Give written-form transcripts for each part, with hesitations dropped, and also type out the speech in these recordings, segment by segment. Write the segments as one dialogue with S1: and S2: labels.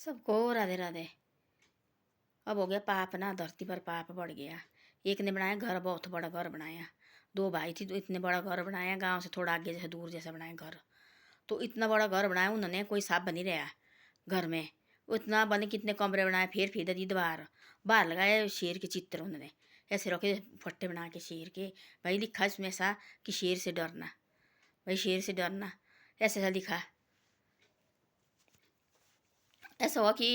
S1: सबको राधे राधे। अब हो गया पाप ना, धरती पर पाप बढ़ गया। एक ने बनाया घर, बहुत बड़ा घर बनाया। दो भाई थी तो इतने बड़ा घर बनाया, गांव से थोड़ा आगे जैसे दूर जैसा बनाया घर। तो इतना बड़ा घर बनाया उन्होंने, कोई साफ बनी रहा घर में। उतना बने कितने कमरे बनाए, फिर दी द्वार बाहर लगाए शेर के चित्र उन्होंने ऐसे रखे, फट्टे बना के शेर के। भाई लिखा इसमें ऐसा कि शेर से डरना, भाई शेर से डरना, ऐसे ऐसा लिखा। ऐसा हुआ कि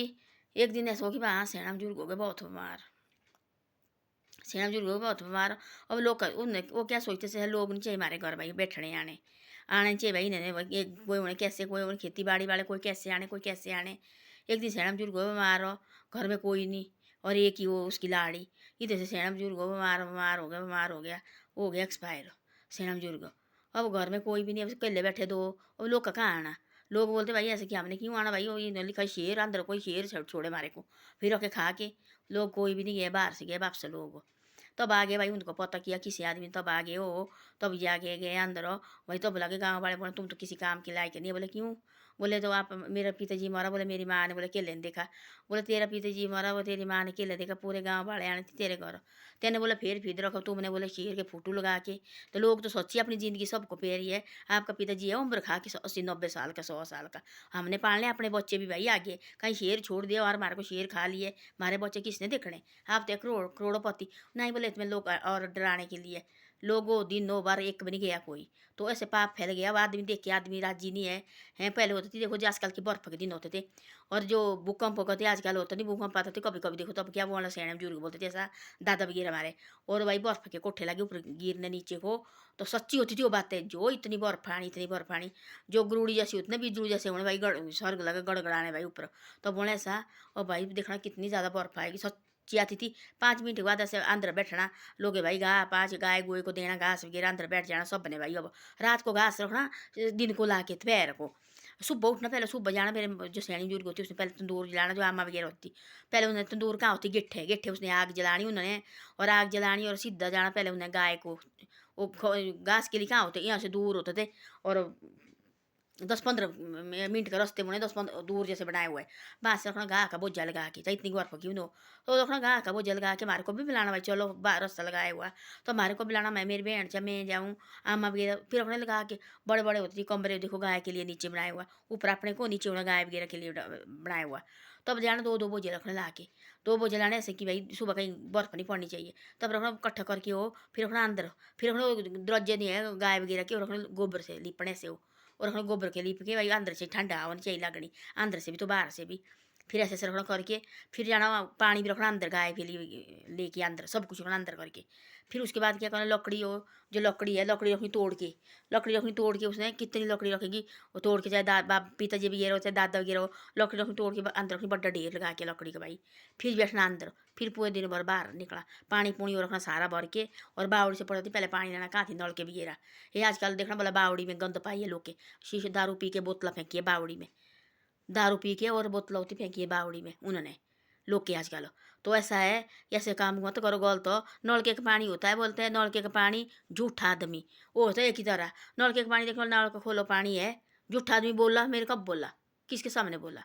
S1: एक दिन ऐसा हो कि वहाँ सेना बुजुर्ग हो गए बहुत बीमार। सेना बुजुर्ग हो गए बहुत बीमार। अब लोग उन्हें वो क्या सोचते से लोग नहीं चाहिए हमारे घर भाई बैठने आने आने चाहिए भाई इन्हें, कोई उन्हें कैसे, कोई उन्हें खेती बाड़ी वाले कोई कैसे आने, कोई कैसे आने। एक दिन सेना बुजुर्ग हो बीमार हो, घर में कोई नहीं, और एक ही वो उसकी लाड़ी। इधर से सेना बुजुर्ग हो बीमार बीमार हो गया, बीमार हो गया एक्सपायर सेना बुजुर्ग। अब घर में कोई भी नहीं, अब अकेले बैठे दो। अब लोग का कहाँ आना। लोग बोलते भाई ऐसे कि हमने क्यों आना भाई, वो ये लिखा शेर अंदर, कोई शेर छोड़े मारे को। फिर रखे खा के लोग कोई भी नहीं गए, बाहर से गए वापस लोग। तब आगे भाई उनको पता किया किसी आदमी, तब आगे हो, तब जाके गए अंदर हो। भाई तब लगे गाँव वाले बोले तुम तो किसी काम के लायक नहीं। बोले क्यों। बोले तो आप, मेरा पिताजी मरा। बोले मेरी माँ ने। बोले केले ने देखा। बोले तेरा पिताजी मरा, वो तेरी माँ ने केले देखा, पूरे गाँव वाले आने थे तेरे घर। तेने बोला फिर रखो तुमने, बोले शेर के फोटो लगा के। तो लोग तो सोचिए अपनी ज़िंदगी सबको पेरी है। आपका पिताजी है उम्र खा के 80-90 साल का, 100 साल का। हमने पाल लिया अपने बच्चे भी भाई आगे, कहीं शेर छोड़ दिया और हमारे को शेर खा लिए, हमारे बच्चे किसने देखने। आप तो करोड़ोपति। नहीं बोले इसमें लोग और डराने के लिए। लोगों दिन 9 बार एक भी नहीं गया कोई। तो ऐसे पाप फैल गया। अब आदमी देख के आदमी राजी नहीं है। हैं पहले होते थे देखो जो आजकल के बर्फ के दिन होते थे, और जो भूकंप होते आजकल होता नहीं भूकंप आते थे कभी कभी देखो। तब क्या बोलना सैने बुजुर्ग बोलते थे ऐसा, दादा वगैरह हमारे। और भाई बर्फ के कोठे लगे ऊपर गिरने नीचे को। तो सच्ची होती थी वो बातें, जो इतनी बर्फानी इतनी बर्फानी, जो गरुड़ी जैसी उतने बिजली जैसे होने भाई, स्वर्ग लगे गड़गड़ाने भाई ऊपर। तो बोले ऐसा। और भाई देखना कितनी ज़्यादा बर्फ आएगी, सच्ची आती थी। 5 मिनट के बाद ऐसे अंदर बैठना लोग भाई, पाँच गाय गोए को देना घास वगैरह, अंदर बैठ जाना सब बने भाई। अब रात को घास रखना, दिन को ला के दोपहर को सुबह उठना। पहले सुबह जाना, मेरे जो सैनी बुजुर्ग होती उसने पहले तंदूर जलाना, जो आमा वगैरह होती पहले उन्हें तंदूर कहाँ होती, गिट्ठे गिट्ठे उसने आग जलानी उन्होंने। और आग जलानी और सीधा जाना पहले उन्हें गाय को, वो घास के लिए कहाँ होते यहाँ से दूर होते थे। और 10-15 मिनट का रास्ते में 10-15 दूर जैसे बनाए हुए। बाँस रखना घाह का बोझा लगा के, चाहे इतनी बर्फ क्यों न हो। तो रखना घाह का बोझा लगा के हमारे को भी बुलाना भाई, चलो रास्ता लगाया हुआ तो हमारे को बुलाना। मैं मेरी बहन चाहे मैं जाऊँ, आमा वगैरह। फिर रखने लगा के बड़े बड़े होते थे कमरे, देखो गाय के लिए नीचे बनाया हुआ, ऊपर अपने को नीचे उन्हें गाय वगैरह के लिए बनाया हुआ। तब जाना दो दो बोझे रखने ला के, दो बोझे लाने ऐसे कि भाई सुबह कहीं बर्फ नहीं पड़नी चाहिए। तब रखना इकट्ठा करके हो, फिर रखना अंदर, फिर रखना दरवाजे नहीं है गाय वगैरह के, रखना गोबर से लिपने से हो। और रखना गोबर के लीप के भाई, अंदर से ठंडा हवा नहीं चाहिए लगनी, अंदर से भी तो बाहर से भी। फिर ऐसे रखना करके, फिर जाना पानी भी रखना अंदर गाय के लिए लेके, अंदर सब कुछ रखना अंदर करके। फिर उसके बाद क्या करना, लकड़ी हो, जो लकड़ी है लकड़ी रखनी तोड़ के, लकड़ी रखनी तोड़ के। उसने कितनी लकड़ी रखेगी वो तोड़ के, चाहे बाप पिताजी वगैरह हो चाहे दादा वगैरह हो, लकड़ी रखनी तोड़ के अंदर रखनी, बड़ा ढेर लगा के लकड़ी का भाई। फिर बैठना अंदर, फिर पूरे दिन भर बाहर निकला, पानी पूनी रखना सारा भर के। और बावड़ी से पड़ती पहले पानी लेना, कहाँ थी नल के वगैरह। ये आजकल देखना बोला बावड़ी में गंद पाई है लोग के, शीशे दारू पी के बोतल फेंकी है बावड़ी में, दारू पी के और बोतल होती फेंकी है बावड़ी में उन्होंने लोग के आजकल। तो ऐसा है, ऐसे काम हुआ तो करो गलत हो। नलके का पानी होता है, बोलते हैं नलके का पानी झूठा आदमी, वो होता है एक ही तरह। नलके का पानी देखो, नल का खोलो पानी है, झूठा आदमी बोला मेरे कब बोला, किसके सामने बोला।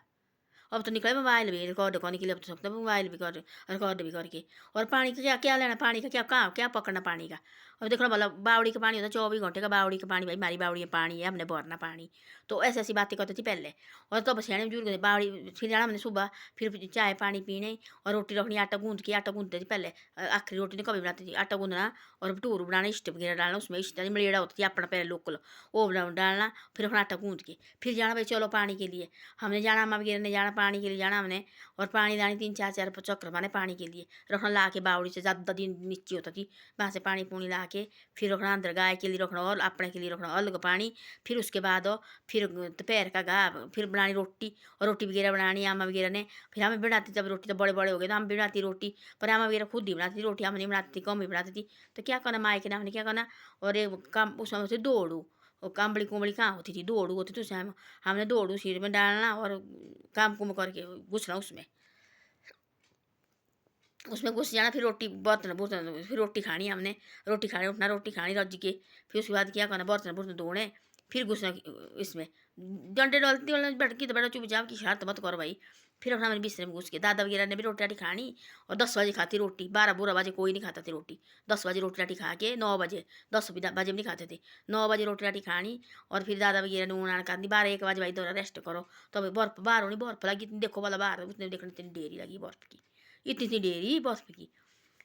S1: अब तो निकले मोबाइल भी रिकॉर्ड करने के लिए, अब तो सकते मोबाइल भी कर रिकॉर्ड भी करके। और पानी का क्या क्या लेना, पानी का क्या कहाँ क्या पकड़ना पानी का। अब देखो मतलब बावड़ी का पानी होता है 24 घंटे का, बावड़ी का पानी भाई हमारी बावड़ी में पानी है, हमने भरना पानी। तो ऐसी ऐसी बातें करती थी पहले। और तो बस सियाने बुजुर्ग बावड़ी, फिर जाना हमने सुबह, फिर चाय पानी पीने, और रोटी रखनी, आटा गूंद के, आटा गूंदते थी पहले। आखिरी रोटी नहीं कभी बनाती थी, आटा गूंदना और भटूर बनाना, इष्ट वगैरह डालना उसमें, इष्ट मलेड़ा होती थी अपना पहले लोकल, वो डालना। फिर अपना आटा गूंद के फिर जाना भाई चलो पानी के लिए। हमने जाना, अम्मा वगैरह ने जाना पानी के लिए जाना हमने। और पानी लानी 3-4 चक्कर माने पानी के लिए, रखना ला के बावड़ी से, ज़्यादा दिन नीचे होता थी वहाँ से पानी पूनी ला के। फिर रखना अंदर गाय के लिए रखना और अपने के लिए रखना अलग पानी। फिर उसके बाद फिर दोपहर का फिर बनानी रोटी, और रोटी वगैरह बनानी अम्मा वगैरह ने। फिर हमें बनाती, जब रोटी तो बड़े बड़े हो गए तो हम भी बनाती रोटी, पर अम्मा वगैरह खुद ही बनाती थी रोटी, हम नहीं बनाती थी, कम ही बनाती थी। तो क्या करना माए के नाम ने क्या करना। और एक काम उस समय से दौड़ू, और काम्बड़ी कुम्बड़ी कहाँ होती थी, दौड़ू होती थी उस टाइम। हमने दौड़ू सिर में डालना और काम कुम करके घुसना उसमें, उसमें घुस जाना। फिर रोटी बर्तन बर्तन, फिर रोटी खानी हमने, रोटी खानी, उठना रोटी खानी रज के। फिर उसके बाद क्या करना, बर्तन बर्तन धोने, फिर घुसना इसमें डंडे डलती वाला बैठ की तो बैठो चुपचाप की शरारत मत करो भाई। फिर अपना मैंने बिस्तर में घुस के दादा वगैरह ने भी रोटी राटी खानी, और 10 बजे खाती रोटी, 12 बुरा बजे कोई नहीं खाता थी रोटी। 10 बजे रोटी राटी खा के 9 बजे, 10 बजे भी नहीं खाते थे, 9 बजे रोटी राटी खानी। और फिर दादा वगैरह ने ऊन करनी 12 1 बजे भाई थोड़ा रेस्ट करो। तो बर्फ बाहर होनी, बर्फ लगी देखो वाला बाहर उसने देखने इतनी देरी लगी बर्फ की, इतनी इतनी देरी बर्फ की।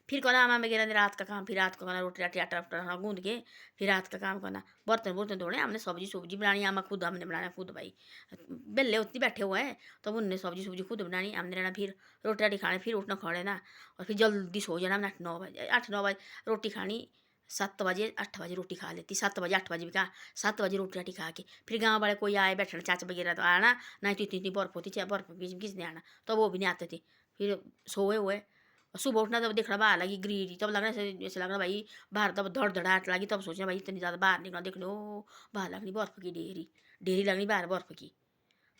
S1: फिर करना मामा वगैरह ने रात का काम, फिर रात को करना रोटी राटी आटा वाटा गूंद के, फिर रात का काम करना, बर्तन बुर्तन धोने, हमने सब्जी सुब्जी बनानी, आमा खुद हमने बनाना खुद भाई, बेले उतनी बैठे हुए हैं तो उनने सब्जी सुब्जी खुद बनानी, हमने रहना फिर रोटी राटी खाने, फिर उठना खड़े ना, और फिर जल्दी सो जाना। हमने 8 9 बजे 8 9 बजे रोटी खानी, 7 बजे 8 बजे रोटी खा लेती, 7 बजे 8 बजे भी कहा, 7 बजे रोटी राटी खा के फिर गाँव वाले कोई आए बैठना, चाचा वगैरह तो आना, नहीं तो इतनी इतनी बर्फ होती, चाहे बर्फ बीच में किसने आना, तो वो भी नहीं आते थे। फिर सोए हुए, और सुबह उठना तब देखना बाहर लगी ग्रीडी, तब लगना जैसे लगना भाई बाहर, तब धड़ धड़ाहट लगी, तब सोचना भाई इतनी ज़्यादा बाहर निकलना, देखने ओ बाहर लगनी बर्फ़ की ढेरी, ढेरी लगनी बाहर बर्फ़ की।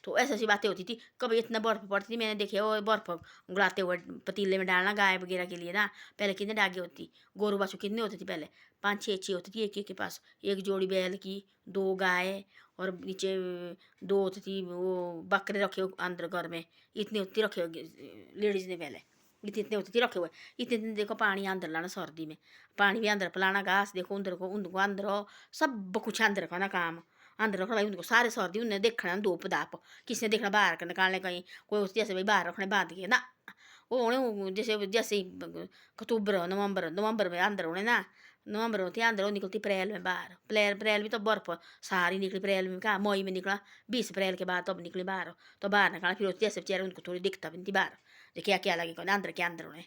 S1: तो ऐसी ऐसी बातें होती थी। कभी इतना बर्फ़ पड़ती थी, मैंने देखे वो बर्फ़ उगलाते हुए पतीले में डालना गाय वगैरह के लिए ना, पहले कितने डागे होती, गोरू बाछू कितने होते थे पहले, 5 6 6 होती थी एक एक के पास, एक जोड़ी बैल की, 2 गाय, और नीचे 2 होती थी वो बकरे रखे अंदर घर में, इतने होती रखे लेडीज़ ने पहले, इतने इतने होती थी रखे हुए, इतने इतने देखो पानी अंदर लाना सर्दी में, पानी भी अंदर पिलाना, घास देखो उधर को उनको अंदर हो, सब कुछ अंदर का ना काम, अंदर रखना भाई उनको सारे सर्दी उन्हें देखना धूप धाप, किसने देखना बाहर का निकालने कहीं, कोई उस जैसे भाई बाहर रखने बांध के ना, वो उन्हें जैसे जैसे ही अक्टूबर नवंबर नवंबर में अंदर उन्हें ना, नवंबर होती है अंदर, वो निकलती अप्रैल में बाहर, अप्रैल अप्रैल में तो बर्फ सारी निकली, अप्रैल में कहा मई में निकला, 20 अप्रैल के बाद तब निकली बाहर, तो बाहर निकाला, फिर जैसे बेचारे उनको थोड़ी दिखता भी नहीं थी बाहर, जो क्या क्या लगेगा अंदर के अंदर उन्हें।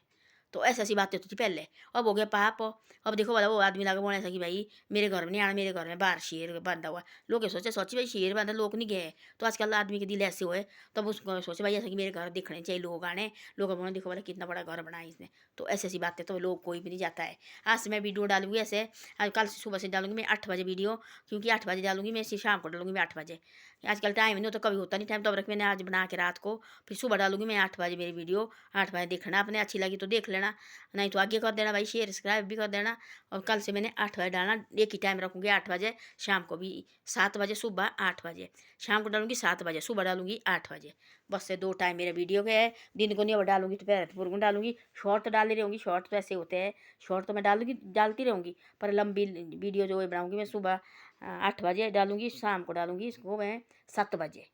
S1: तो ऐसी ऐसी बातें होती थी पहले। अब हो गया पाप, अब देखो वाला वो आदमी लगा बोलने ऐसा कि भाई मेरे घर में नहीं आना, मेरे घर में बाहर शेर बंधा हुआ। लोग ये सोचे सोचे भाई शेर बंधा, लोग नहीं गए, तो आजकल आदमी के दिल ऐसे हुए, तब उसको सोचे भाई ऐसा कि मेरे घर दिखने चाहिए लोग आने, लोग बोले देखो वाला कितना बड़ा घर बनाया इसने। तो ऐसी ऐसी बातें तो लोग कोई भी नहीं जाता है। आज से मैं वीडियो डालूंगी ऐसे, आज कल से सुबह से डालूंगी मैं 8 बजे वीडियो, क्योंकि 8 बजे डालूंगी मैं, सिर्फ शाम को डालूंगी मैं 8 बजे। आजकल टाइम नहीं होता, कभी होता नहीं टाइम, तो अब रख मैंने आज बना के रात को, फिर सुबह डालूंगी मैं 8 बजे मेरी वीडियो। 8 बजे देखना, अपने अच्छी लगी तो देख लेना, नहीं तो आगे कर देना भाई, शेयर सब्सक्राइब भी कर देना। और कल से मैंने 8 बजे डालना, एक ही टाइम रखूँगी 8 बजे, शाम को भी 7 बजे, सुबह 8 बजे, शाम को डालूंगी 7 बजे, सुबह डालूंगी 8 बजे। बस से 2 टाइम मेरे वीडियो के है, दिन को नहीं अब डालूंगी तो पैर पूर्व डालूंगी, शॉर्ट तो डाल ही रहूँगी, शॉर्ट तो ऐसे होते हैं, शॉर्ट तो मैं डालूंगी डालती रहूँगी, पर लंबी वीडियो जो है बनाऊँगी मैं सुबह 8 बजे डालूंगी, शाम को डालूंगी इसको मैं 7 बजे।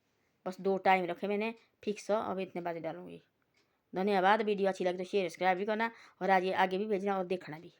S1: बस 2 टाइम रखे मैंने फिक्स, अब इतने बजे डालूंगी। धन्यवाद। वीडियो अच्छी लगी तो शेयर सब्सक्राइब भी करना, और आगे आगे भी भेजना और देखना भी।